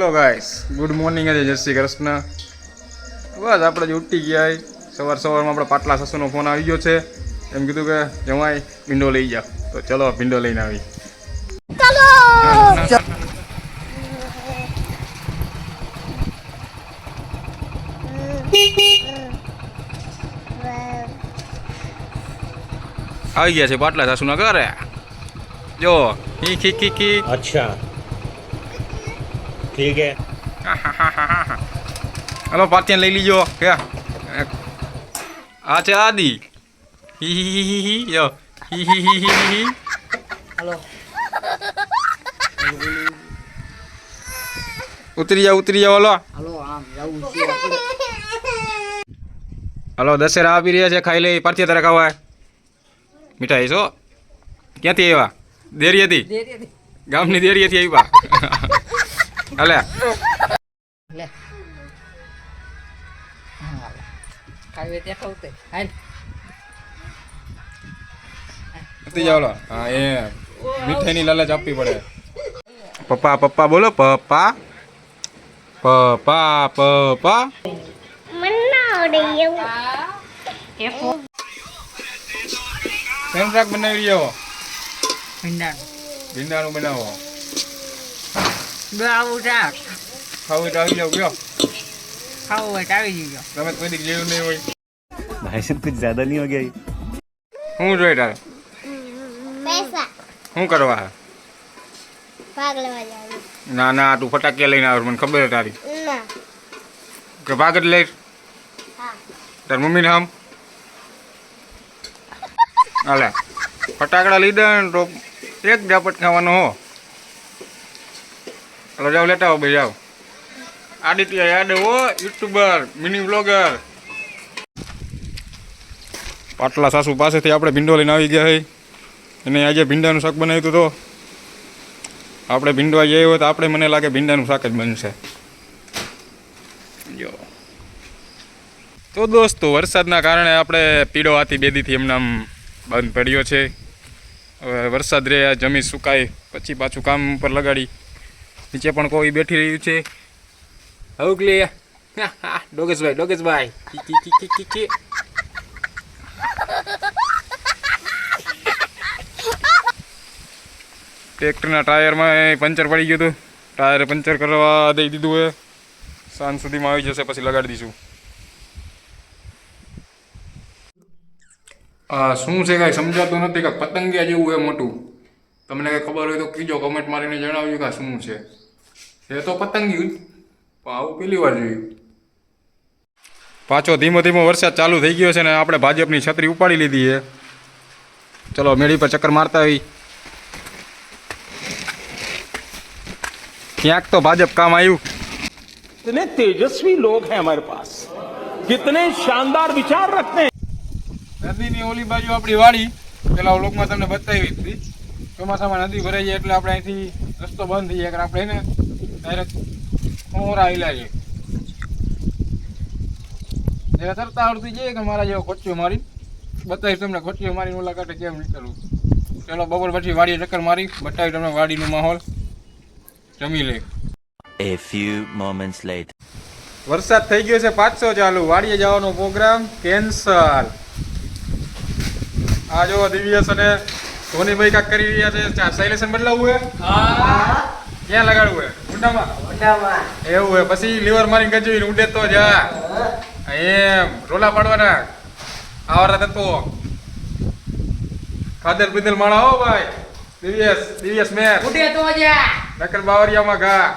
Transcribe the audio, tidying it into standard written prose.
Hello guys, good morning આજે, જય શ્રી કૃષ્ણ. બસ આપણે જ ઉઠી ગયા. સવારમાં આપણે પાટલા સાસુનો ફોન આવી ગયો છે. એમ કીધું કે જમાઈ ભીંડો લઈ જાઓ, તો ચલો ભીંડો લઈને આવી. આવી ગયા છે પાટલા સાસુના ઘરે. જો કી अच्छा ठीक है. હલો પાત્યા લઈ લીજો. કે આ છે આદિ. હી જો હી. હલો ઉતરી જાઓ હલો. હલો આમ જવું છે આપણે. હલો દશેરા આપી રહ્યા છે, ખાઈ લઈ. પાર્થિયા તારે ખાવા મીઠાઈ છો? ક્યાંથી આવ્યા? દેરીએથી? ગામની દેરીએથી આવ્યા. હાલે લે ખાવે તે ખાવતે હાલ ઉતરી જાઓ હલો. હા એ મીઠાઈની લાલચ આપવી પડે. પપ્પા બોલો. પપ્પા શેનું શાક બનાવી રહ્યો? ભીંડાનું બનાવો. આવું શાક ખાવું તો આવી જાવ. કયો ખાવું હોય તો આવી જજો. તમે કોઈ દી જેવું નહીં હોય. भाई साहब कुछ ज्यादा नहीं हो गया? શું જોઈએ તારે? પૈસા શું કરવા? ભાગ લેવા જાવ. ના તું ફટાકિયા લઈને આવે, મને ખબર છે તારી ના. કે ભાગ જ લઈશ. હા. તાર મમ્મીને આમ હાલે ફટાકડા લીધા ને તો એક ઝાપટ ખાવાનો હો. હલો જાઓ, લેતા હો ભાઈ, જાઓ. આદિત્ય યાદવ હો, યુટ્યુબર, મિની બ્લોગર. પાટલા સાસુ પાસેથી આપણે ભીંડો લઈને આવી ગયા છે. અને આજે ભીંડાનું શાક બનાવ્યું હતું. તો આપણે ભીંડવા જઈએ હોય તો આપણે, મને લાગે ભીંડાનું શાક જ બનશે. જો તો દોસ્તો, વરસાદના કારણે આપણે પીળો હાથી બેદીથી એમનામ બંધ પડ્યો છે. હવે વરસાદ રહે, જમી સુકાય પછી પાછું કામ ઉપર લગાડી. નીચે પણ કોઈ બેઠી રહ્યું છે. હવકલી ડોગેશભાઈ કી. ટ્રેક્ટરના ટાયરમાં પંચર પડી ગયું હતું. ટાયર પંચર કરવા દઈ દીધું હોય. સાંજ સુધીમાં આવી જશે, પછી લગાડી દઈશું. શું છે કાંઈ સમજાતું નથી. કે પતંગિયા જેવું એ મોટું. તમને કંઈ ખબર હોય તો કીજો, કમેન્ટ મારીને જણાવ્યું કે શું છે. એ તો પતંગિયું, પણ આવું પહેલી વાર જોયું. પાછો ધીમો વરસાદ ચાલુ થઈ ગયો છે ને આપણે ભાજપની છત્રી ઉપાડી લીધી છે. ચલો મેળી પર ચક્કર મારતા આવી. ક્યાંક તો ભાજપ કામ આવ્યું. कितने तेजस्वी लोग हैं हमारे पास, कितने शानदार विचार रखते हैं. નદીની ઓલી બાજુ આપણી વાડી પેલા વ્લોગમાં તમને બતાવી હતી. ચોમાસામાં નદી ભરાઈ જાય એટલે આપણે અહીંથી રસ્તો બંધ થઈ જાય. કે આપણે એને ડાયરેક્ટ ખોરા આવેલા છે. જે તરતા આવડતી જાય કે મારા જેવો ખોચીઓ મારી બતાવીશ તમને. ખોચીઓ મારીને મુલાકાતે કેમ નીકળવું. ચલો બપોર પછી વાડીએ ચક્કર મારી બતાવી તમને વાડીનો માહોલ. જમી લે. A few moments later. વરસાદ થઈ ગયો છે પાછો ચાલુ. વાડીએ જવાનો પ્રોગ્રામ કેન્સલ. આ જો દિવ્યસ અને ધોનીભાઈ કાક કરી રહ્યા છે. સાયલેશન બદલાવવું હે? ક્યાં લગાડવું હે? ઊંડામાં એવું હે? પછી લીવર મારી ગજવી ઉડે તો જા. એમ રોલા પાડવાના. આવરા તત્વો ખાદર પીધેલ માળા હો ભાઈ. દિવ્યસ મેર ઉડે તો જા નકર બાવરિયામાં ઘા.